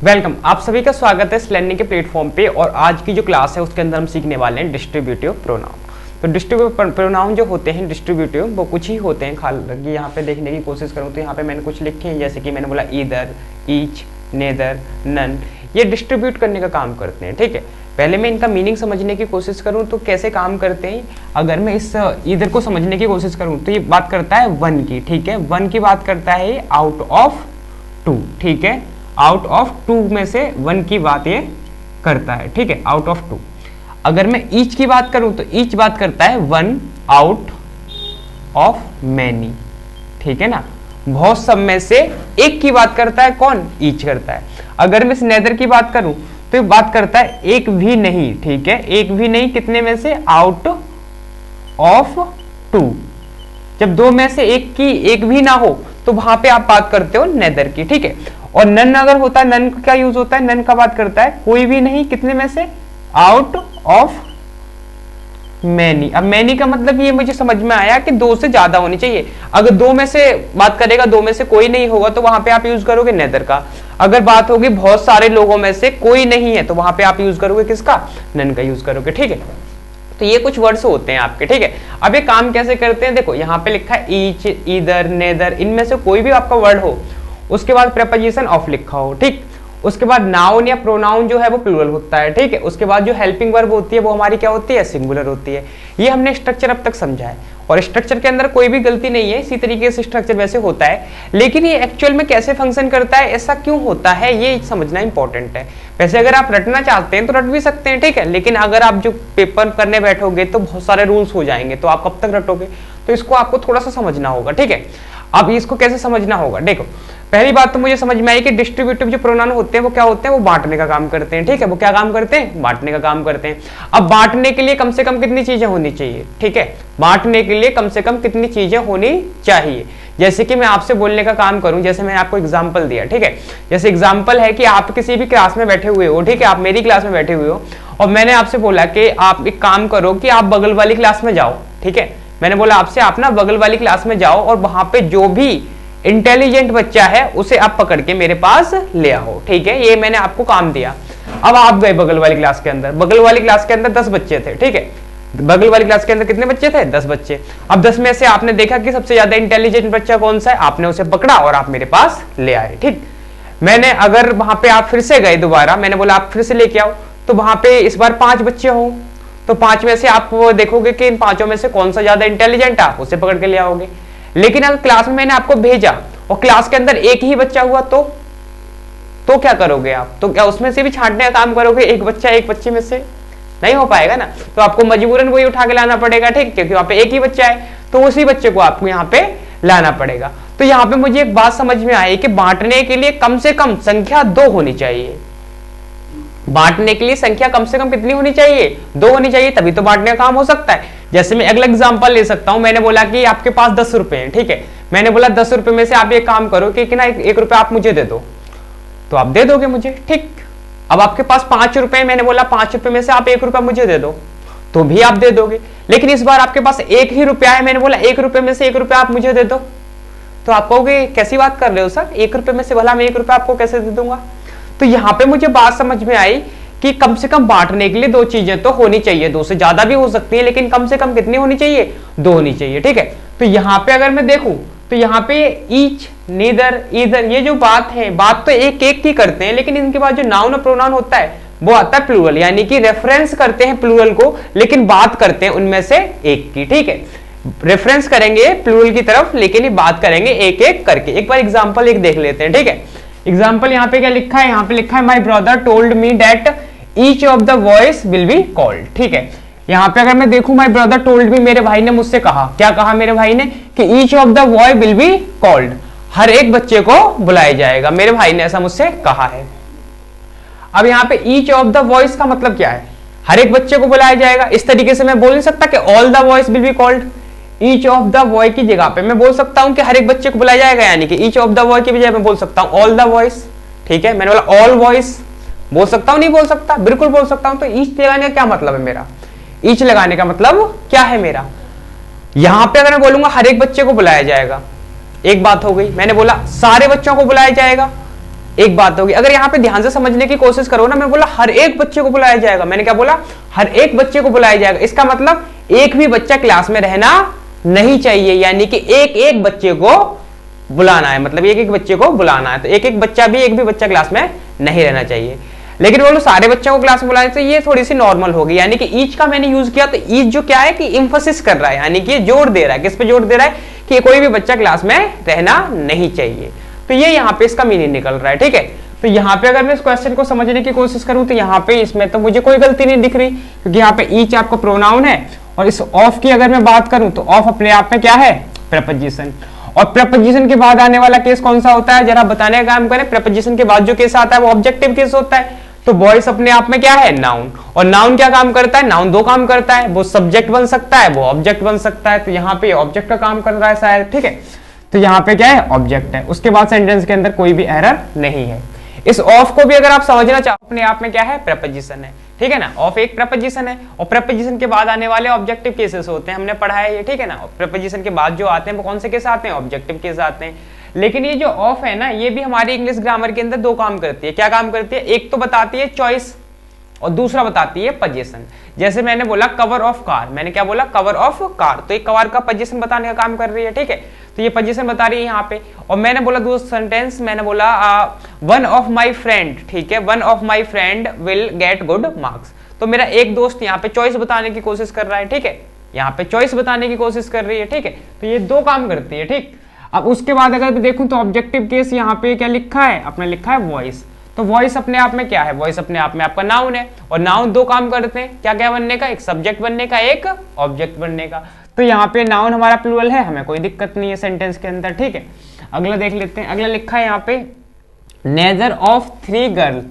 Welcome, आप सभी का स्वागत है इस लर्निंग के प्लेटफॉर्म पे। और आज की जो क्लास है उसके अंदर हम सीखने वाले हैं डिस्ट्रीब्यूटिव प्रोनाउन। तो डिस्ट्रीब्यूटिव प्रोनाउन जो होते हैं डिस्ट्रीब्यूटिव वो कुछ ही होते हैं। हालांकि यहाँ पे देखने की कोशिश करूँ तो यहाँ पे मैंने कुछ लिखे हैं, जैसे कि मैंने बोला ईदर, ईच, नेदर, नन। ये डिस्ट्रीब्यूट करने का काम करते हैं। ठीक है, पहले मैं इनका मीनिंग समझने की कोशिश करूँ तो कैसे काम करते हैं। अगर मैं इस ईदर को समझने की कोशिश करूँ तो ये बात करता है वन की। ठीक है, वन की बात करता है आउट ऑफ टू। ठीक है, आउट ऑफ टू में से वन की बात ये करता है। ठीक है, आउट ऑफ टू। अगर मैं ईच की बात करूं तो ईच बात करता है वन आउट ऑफ मैनी। ठीक है ना, बहुत सब में से एक की बात करता है कौन? ईच करता है। अगर मैं इस नेदर की बात करूं तो ये बात करता है एक भी नहीं। ठीक है, एक भी नहीं कितने में से? Out of two. जब दो में से एक की एक भी ना हो तो वहां पे आप बात करते हो नेदर की। ठीक है, और नन अगर होता है, नन क्या यूज होता है? नन का बात करता है कोई भी नहीं कितने में से? Out of many. अब मैनी का मतलब ये मुझे समझ में आया कि दो से ज्यादा होनी चाहिए। अगर दो में से बात करेगा, दो में से कोई नहीं होगा तो वहां पे आप यूज करोगे नेदर का। अगर बात होगी बहुत सारे लोगों में से कोई नहीं है तो वहां पे आप यूज करोगे किसका? नन का यूज करोगे। ठीक है, तो ये कुछ वर्ड्स होते हैं आपके। ठीक है, अब ये काम कैसे करते हैं? देखो यहाँ पे लिखा है ईच, ईदर, नेदर। इनमें से कोई भी आपका वर्ड हो, उसके बाद प्रेपोजिशन ऑफ लिखा हो। ठीक, उसके बाद नाउन या प्रोनाउन जो है वो प्लूरल होता है। ठीक है, उसके बाद जो हेल्पिंग वर्ब होती है वो हमारी क्या होती है? सिंगुलर होती है। ये हमने स्ट्रक्चर अब तक समझा है और स्ट्रक्चर के अंदर कोई भी गलती नहीं है। इसी तरीके से स्ट्रक्चर वैसे होता है, लेकिन ये एक्चुअल में कैसे फंक्शन करता है, ऐसा क्यों होता है, ये समझना इंपॉर्टेंट है। वैसे अगर आप रटना चाहते हैं तो रट भी सकते हैं। ठीक है, लेकिन अगर आप जो पेपर करने बैठोगे तो बहुत सारे रूल्स हो जाएंगे, तो आप कब तक रटोगे? तो इसको आपको थोड़ा सा समझना होगा। ठीक है, अब इसको कैसे समझना होगा? देखो, पहली बात तो मुझे समझ में आई कि डिस्ट्रीब्यूटिव जो प्रोनाउन होते हैं वो क्या होते हैं? वो बांटने का काम करते हैं। ठीक है, वो क्या काम करते हैं? बांटने का काम करते हैं। अब बांटने के लिए कम से कम कितनी चीजें होनी चाहिए? ठीक है, बांटने के लिए कम से कम कितनी चीजें होनी चाहिए? जैसे कि मैं आपसे बोलने का काम करूं, जैसे मैंने आपको एग्जांपल दिया। ठीक है, जैसे एग्जांपल है कि आप किसी भी क्लास में बैठे हुए हो। ठीक है, आप मेरी क्लास में बैठे हुए हो और मैंने आपसे बोला कि आप एक काम करो कि आप बगल वाली क्लास में जाओ। ठीक है, मैंने बोला आपसे आप ना बगल वाली क्लास में जाओ और वहां पे जो भी इंटेलिजेंट बच्चा है उसे आप पकड़ के मेरे पास ले आओ। ठीक है, ये मैंने आपको काम दिया। अब आप गए बगल वाली क्लास के अंदर। बगल वाली क्लास के अंदर 10 बच्चे थे। ठीक है, बगल वाली क्लास के अंदर कितने बच्चे थे? 10 बच्चे। अब 10 में से आपने देखा कि सबसे ज्यादा इंटेलिजेंट बच्चा कौन सा है, आपने उसे पकड़ा और आप मेरे पास ले आए। ठीक, मैंने अगर वहां पे आप फिर से गए दोबारा, मैंने बोला आप फिर से लेके आओ, तो वहां पे इस बार 5 बच्चे हों, तो 5 में से आप देखोगे कि इन 5 में से कौन सा ज्यादा इंटेलिजेंट है, आप उसे पकड़ के ले आओगे। लेकिन अगर क्लास में मैंने आपको भेजा और क्लास के अंदर एक ही बच्चा हुआ तो क्या करोगे आप? तो क्या उसमें से भी छांटने का काम करोगे? एक बच्चा एक बच्चे में से नहीं हो पाएगा ना, तो आपको मजबूरन वही उठा के लाना पड़ेगा। ठीक, क्योंकि वहां पे एक ही बच्चा है तो उसी बच्चे को आपको यहाँ पे लाना पड़ेगा। तो यहाँ पे मुझे एक बात समझ में आई कि बांटने के लिए कम से कम संख्या 2 होनी चाहिए। बांटने के लिए संख्या कम से कम कितनी होनी चाहिए? 2 होनी चाहिए, तभी तो बांटने का काम हो सकता है। जैसे मैं अगला एग्जांपल ले सकता हूं। मैंने बोला कि आपके पास 10 रुपए हैं। ठीक है, मैंने बोला 10 रुपए में से आप एक काम करो कि ना 1 रुपया आप मुझे दे दो, तो आप दे दोगे मुझे। ठीक, अब आपके पास 5 रुपए, मैंने बोला 5 रुपए में से आप 1 रुपया मुझे दे दो, तो भी आप दे दोगे। लेकिन इस बार आपके पास 1 ही रुपया है, मैंने बोला 1 रुपए में से 1 रुपया आप मुझे दे दो, तो आप कहोगे कैसी बात कर रहे हो सर, 1 रुपए में से भला मैं 1 रुपया आपको कैसे दे दूंगा? तो यहाँ पे मुझे बात समझ में आई कि कम से कम बांटने के लिए 2 चीजें तो होनी चाहिए। 2 से ज्यादा भी हो सकती है, लेकिन कम से कम कितनी होनी चाहिए? 2 होनी चाहिए। ठीक है, तो यहाँ पे अगर मैं देखूं तो यहाँ पे ईच, नीदर, ईदर, ये जो बात है, बात तो एक एक की करते हैं, लेकिन इनके बाद जो नाउन और प्रोनाउन होता है वो आता है प्लूरल, यानी कि रेफरेंस करते हैं प्लूरल को, लेकिन बात करते हैं उनमें से एक की। ठीक है, रेफरेंस करेंगे प्लूरल की तरफ, लेकिन ये बात करेंगे एक एक करके। एक बार एग्जाम्पल एक देख लेते हैं। ठीक है, एग्जाम्पल यहाँ पे क्या लिखा है? यहाँ पे लिखा है my brother told me that each of the voice will be called. ठीक है, यहाँ पे अगर मैं देखूं माई ब्रदर टोल्ड मी, मेरे भाई ने मुझसे कहा, क्या कहा मेरे भाई ने? कि each of the boy will be called, हर एक बच्चे को बुलाया जाएगा। मेरे भाई ने ऐसा मुझसे कहा है। अब यहाँ पे ईच ऑफ द वॉइस का मतलब क्या है? हर एक बच्चे को बुलाया जाएगा। इस तरीके से मैं बोल नहीं सकता कि all the voice will be called. Each of the boy की जगह पे मैं बोल सकता हूं कि हर एक बच्चे को बुलाया जाएगा, यानी कि ईच ऑफ द बॉय की बजाय मैं बोल सकता हूं ऑल द वॉइस। ठीक है, मैंने बोला ऑल वॉइस, बोल सकता हूं नहीं बोल सकता? बिल्कुल बोल सकता हूं। तो ईच लगाने का क्या मतलब है मेरा? ईच लगाने का मतलब क्या है मेरा? यहां पे अगर मैं बोलूंगा हर एक बच्चे को बुलाया जाएगा, एक बात हो गई। मैंने बोला सारे बच्चों को बुलाया जाएगा, एक बात होगी। अगर यहाँ पे ध्यान से समझने की कोशिश करो ना, मैं बोला हर एक बच्चे को बुलाया जाएगा, मैंने क्या बोला, हर एक बच्चे को बुलाया जाएगा, इसका मतलब एक भी बच्चा क्लास में रहना नहीं चाहिए, यानी कि एक एक बच्चे को बुलाना है, मतलब एक एक बच्चे को बुलाना है, तो एक एक भी बच्चा क्लास में नहीं रहना चाहिए। लेकिन बोलो सारे बच्चों को क्लास में बुलाने, तो ये थोड़ी सी नॉर्मल होगी, यानी कि ईच का मैंने यूज किया, तो ईच जो क्या है कि इंफोसिस कर रहा है, यानी कि जोर दे रहा है, किस पे जोर दे रहा है कि कोई भी बच्चा क्लास में रहना नहीं चाहिए। तो ये यहाँ पे इसका मीनिंग निकल रहा है, ठीक है। तो यहाँ पे अगर मैं इस क्वेश्चन को समझने की कोशिश करूं तो यहाँ पे इसमें तो मुझे कोई गलती नहीं दिख रही, क्योंकि यहाँ पे ईच आपका प्रोनाउन है, और इस ऑफ की अगर मैं बात करूं तो ऑफ अपने आप में क्या है, प्रीपोजिशन, और प्रीपोजिशन के बाद आने वाला केस कौन सा होता है, जरा बताने का काम करें। प्रीपोजिशन के बाद जो केस आता है वो ऑब्जेक्टिव केस होता है। तो बॉयज अपने आप में क्या है, नाउन, और नाउन क्या काम करता है, नाउन दो काम करता है, वो सब्जेक्ट बन सकता है, वो ऑब्जेक्ट बन सकता है। तो यहाँ पे ऑब्जेक्ट का काम कर रहा है शायद, ठीक है। तो यहाँ पे क्या है, ऑब्जेक्ट है, उसके बाद सेंटेंस के अंदर कोई भी एरर नहीं है। इस ऑफ को भी अगर आप समझना चाहो, अपने आप में क्या है, प्रीपोजिशन है, ठीक है ना। ऑफ एक प्रीपोजिशन है, और प्रीपोजिशन के बाद आने वाले ऑब्जेक्टिव केसेस होते हैं, हमने पढ़ा है ये, ठीक है ना। प्रीपोजिशन के बाद जो आते हैं वो कौन से केस आते हैं, ऑब्जेक्टिव केस आते हैं। लेकिन ये जो ऑफ है ना, ये भी हमारी इंग्लिश ग्रामर के अंदर दो काम करती है। क्या काम करती है, एक तो बताती है चॉइस, और दूसरा बताती है पोजीशन। जैसे मैंने बोला कवर ऑफ कार, मैंने क्या बोला, कवर ऑफ कार, तो एक कार का पोजीशन बताने का काम कर रही है, ठीक है। तो ये पोजीशन बता रही है यहाँ पे। और मैंने बोला दूसरा सेंटेंस, मैंने बोला वन ऑफ माई फ्रेंड, ठीक है, one of my friend will get good marks. तो मेरा एक दोस्त यहाँ पे चॉइस बताने की कोशिश कर रहा है, ठीक है, यहाँ पे चॉइस बताने की कोशिश कर रही है, ठीक है। तो ये दो काम करती है, ठीक। अब उसके बाद अगर देखूं तो ऑब्जेक्टिव केस यहाँ पे क्या लिखा है, अपने लिखा है वॉइस। तो वॉइस अपने आप में क्या है, वॉइस अपने आप में आपका नाउन है, और नाउन दो काम करते हैं, क्या क्या बनने का, एक सब्जेक्ट बनने का, एक ऑब्जेक्ट बनने का। तो यहाँ पे नाउन हमारा प्लूरल है, हमें कोई दिक्कत नहीं है सेंटेंस के अंदर, ठीक है। अगला देख लेते हैं, अगला लिखा है यहाँ पे, neither of 3 girl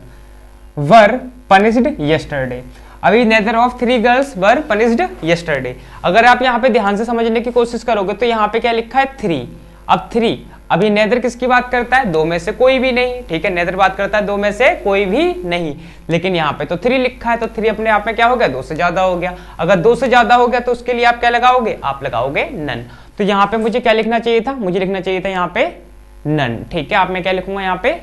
were punished yesterday. अभी neither of 3 girls were punished yesterday, अगर आप यहाँ पे ध्यान से समझने की कोशिश करोगे तो यहाँ पे क्या लिखा है, 3। अब 3, अभी नेदर किसकी बात करता है, दो में से कोई भी नहीं, ठीक है। नेदर बात करता है दो में से कोई भी नहीं, लेकिन यहाँ पे तो 3 लिखा है, तो 3 अपने आप में क्या हो गया, 2 से ज्यादा हो गया। अगर 2 से ज्यादा हो गया तो उसके लिए आप क्या लगाओगे, आप लगाओगे नन। तो यहाँ पे मुझे क्या लिखना चाहिए था, मुझे लिखना चाहिए था यहाँ पे नन, ठीक है। आप मैं क्या लिखूंगा यहाँ पे,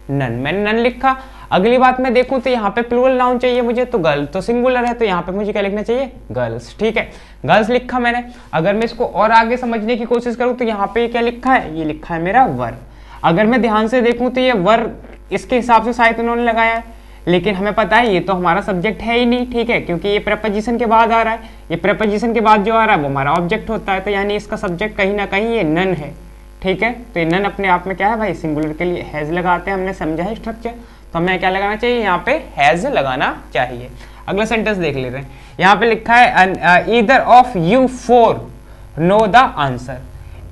नन, मैंने नन लिखा। अगली बात मैं देखूं तो यहाँ पे प्लूरल नाउन चाहिए मुझे, तो गर्ल तो सिंगुलर है, तो यहाँ पे मुझे क्या लिखना चाहिए, गर्ल्स, ठीक है। गर्ल्स लिखा मैंने। अगर मैं इसको और आगे समझने की कोशिश करूं तो यहाँ पे क्या लिखा है, ये लिखा है मेरा वर। अगर मैं ध्यान से देखूं तो ये वर इसके हिसाब से शायद उन्होंने लगाया है, लेकिन हमें पता है ये तो हमारा सब्जेक्ट है ही नहीं, ठीक है, क्योंकि ये प्रीपोजिशन के बाद आ रहा है। ये प्रीपोजिशन के बाद जो आ रहा है वो हमारा ऑब्जेक्ट होता है, तो यानी इसका सब्जेक्ट कहीं ना कहीं ये नन है, ठीक है। तो ये नन अपने आप में क्या है भाई, सिंगुलर के लिए हैज लगाते हैं, हमने समझा है स्ट्रक्चर। तो हमें क्या लगाना चाहिए, यहाँ पे हैज लगाना चाहिए। अगला सेंटेंस देख लेते हैं, यहाँ पे लिखा है either of you 4 know the answer.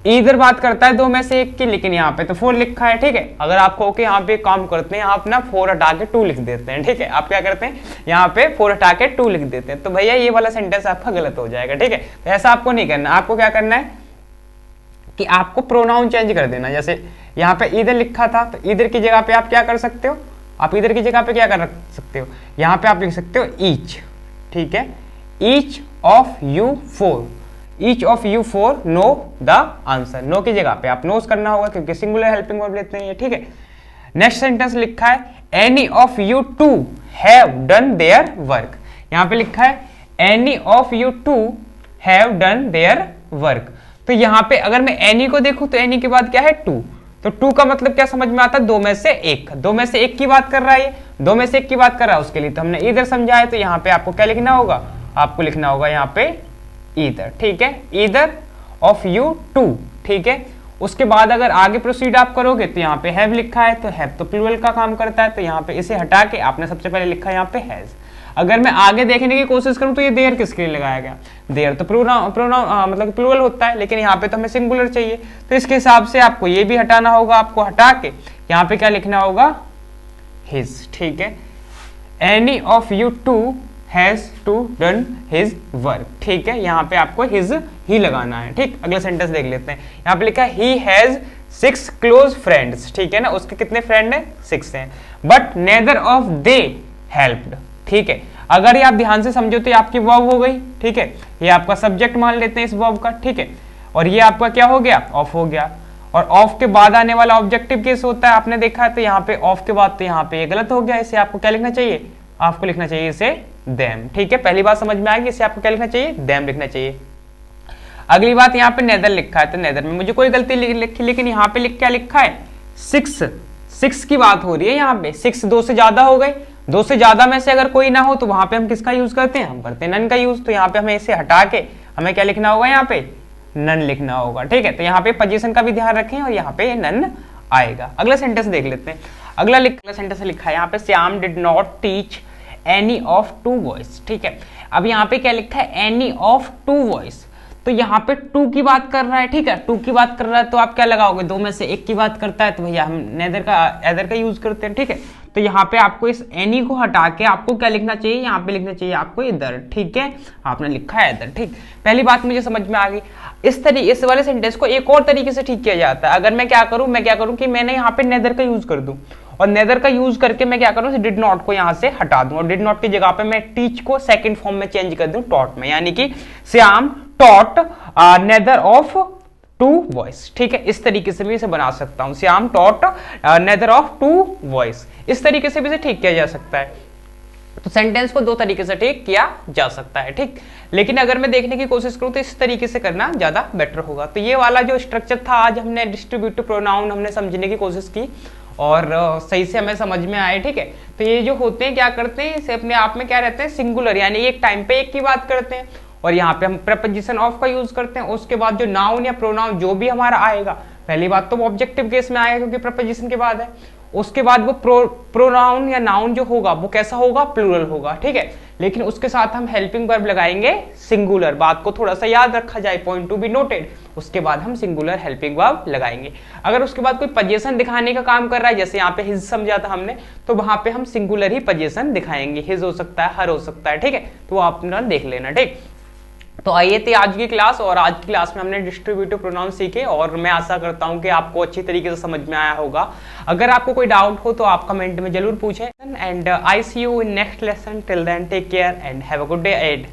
Either बात करता है दो में से एक की, लेकिन यहाँ पे तो 4 लिखा है, ठीक है। अगर आपको कि यहाँ पे काम करते हैं, आप ना 4 हटा के 2 लिख देते हैं, ठीक है। आप क्या करते हैं, यहाँ पे 4 हटा के 2 लिख देते हैं, तो भैया ये वाला सेंटेंस आपका गलत हो जाएगा, ठीक है। तो ऐसा आपको नहीं करना, आपको क्या करना है कि आपको प्रोनाउन चेंज कर देना। जैसे यहाँ पे ईदर लिखा था, तो ईदर की जगह पे आप क्या कर सकते हो, आप इधर की जगह पे क्या कर सकते हो, यहाँ पे आप लिख सकते हो ईच, ठीक है। Each of you 4, each of you 4 know the answer. Know की जगह पे आप नोस करना होगा, क्योंकि सिंगुलर हेल्पिंग वर्ब लेते हैं ये, ठीक है। नेक्स्ट सेंटेंस लिखा है any of you 2 have done their work. यहाँ पे लिखा है any of you 2 have done their work. तो यहाँ पे अगर मैं एनी को देखूं तो एनी के बाद क्या है, 2, तो 2 का मतलब क्या समझ में आता है, 2 में से 1, 2 में से 1 की बात कर रहा है, 2 में से 1 की बात कर रहा है, उसके लिए तो हमने इधर समझा है। तो यहाँ पे आपको क्या लिखना होगा, आपको लिखना होगा यहाँ पे ईदर, ठीक है, ईदर ऑफ यू 2, ठीक है। उसके बाद अगर आगे प्रोसीड आप करोगे तो यहाँ पे हैव लिखा है, तो हैव तो प्लूरल का काम करता है, तो यहाँ पे इसे हटा के आपने सबसे पहले लिखा है यहाँ पे हैज। अगर मैं आगे देखने की कोशिश करूं तो ये देयर किसके लिए लगाया गया, देयर तो प्रोनाउन मतलब प्लूरल होता है, लेकिन यहाँ पे तो हमें सिंगुलर चाहिए, तो इसके हिसाब से आपको ये भी हटाना होगा। आपको हटा के यहाँ पे क्या लिखना होगा, हिज, ठीक है। Any of you 2 has to done his work, ठीक है। यहाँ पे आपको हिज ही लगाना है, ठीक। अगला सेंटेंस देख लेते हैं, यहाँ पे लिखा है ही हैज 6 क्लोज फ्रेंड्स, ठीक है ना। उसके कितने फ्रेंड है, 6 हैं, but neither of they helped, ठीक है। अगर ये आप ध्यान से समझो तो ये आपकी वर्ब हो गई, ठीक है। ये आपका सब्जेक्ट मान लेते हैं इस वर्ब का, ठीक है। और ये आपका क्या हो गया, ऑफ हो गया। और ऑफ के बाद आने वाला ऑब्जेक्टिव केस होता है, आपने देखा है। तो यहाँ पे ऑफ के बाद, तो यहाँ पे ये गलत हो गया, इसे आपको क्या लिखना चाहिए, आपको लिखना चाहिए इसे देम। ठीक है, पहली बात समझ में आएगी, इसे आपको क्या लिखना चाहिए, देम लिखना चाहिए। अगली बात, यहाँ पे नेदर लिखा है, तो नेदर में मुझे कोई गलती लिखी, लेकिन यहाँ पे क्या लिखा है, 6 की बात हो रही है यहाँ पे। 6 2 से ज्यादा हो गए, 2 से ज्यादा में से अगर कोई ना हो तो वहां पे हम किसका यूज करते हैं, हम करते हैं नन का यूज। तो यहाँ पे हमें इसे हटा के हमें क्या लिखना होगा, यहाँ पे नन लिखना होगा। ठीक है, तो यहाँ पे पोजीशन का भी ध्यान रखें और यहाँ पे नन आएगा। अगला सेंटेंस देख लेते हैं। अगला सेंटेंस लिखा है यहाँ पे, Shyam did not teach any of 2 boys. ठीक है, अब यहाँ पे क्या लिखा है, एनी ऑफ 2 बॉयज, तो यहाँ पे 2 की बात कर रहा है। ठीक है, 2 की बात कर रहा है तो आप क्या लगाओगे, 2 में से 1 की बात करता है तो भैया हम नेदर का यूज करते हैं। ठीक है, तो यहाँ पे आपको इस एनी को हटा के आपको क्या लिखना चाहिए, यहाँ पे लिखना चाहिए आपको इधर। ठीक है, आपने लिखा है इधर। ठीक, पहली बात मुझे समझ में आ गई। इस वाले सेंटेंस को एक और तरीके से ठीक किया जाता है। अगर मैं क्या करूं कि मैंने यहाँ पे नेदर का यूज कर दूं, और नेदर का यूज करके मैं क्या करूं, डिड नॉट को यहाँ से हटा दूं, और डिड नॉट की जगह पे मैं टीच को सेकंड फॉर्म में चेंज कर दूं टॉट में, यानी कि Shyam taught neither of 2 boys. ठीक है, इस तरीके से भी इसे बना सकता हूं, Shyam taught neither of 2 boys. इस तरीके से भी इसे ठीक किया जा सकता है। तो सेंटेंस को 2 तरीके से ठीक किया जा सकता है। ठीक, लेकिन अगर मैं देखने की कोशिश करूं तो इस तरीके से करना ज्यादा बेटर होगा। तो ये वाला जो स्ट्रक्चर था, आज हमने डिस्ट्रीब्यूटिव प्रोनाउन हमने समझने की कोशिश की और सही से हमें समझ में आए। ठीक है, तो ये जो होते हैं क्या करते हैं, इसे अपने आप में क्या रहते हैं, सिंगुलर, यानी एक टाइम पे एक की बात करते हैं, और यहाँ पे हम प्रीपोजिशन ऑफ का यूज करते हैं। उसके बाद जो नाउन या प्रोनाउन जो भी हमारा आएगा, पहली बात तो वो ऑब्जेक्टिव केस में आएगा क्योंकि प्रीपोजिशन के बाद है। उसके बाद वो प्रोनाउन या नाउन जो होगा वो कैसा होगा, प्लूरल होगा। ठीक है, लेकिन उसके साथ हम हेल्पिंग वर्ब लगाएंगे सिंगुलर। बात को थोड़ा सा याद रखा जाए, पॉइंट टू बी नोटेड। उसके बाद हम सिंगुलर हेल्पिंग वर्ब लगाएंगे। अगर उसके बाद कोई पोजीशन दिखाने का काम कर रहा है, जैसे यहाँ पे हिज समझा था हमने, तो वहां पे हम सिंगुलर ही पोजीशन दिखाएंगे। हिज हो सकता है, हर हो सकता है। ठीक है, तो वो आप देख लेना। ठीक, तो आइए थी आज की क्लास, और आज की क्लास में हमने डिस्ट्रीब्यूटिव प्रोनाउन सीखे, और मैं आशा करता हूं कि आपको अच्छी तरीके से समझ में आया होगा। अगर आपको कोई डाउट हो तो आप कमेंट में जरूर पूछें, and I see you in next lesson. Till then take care and have a good day ahead.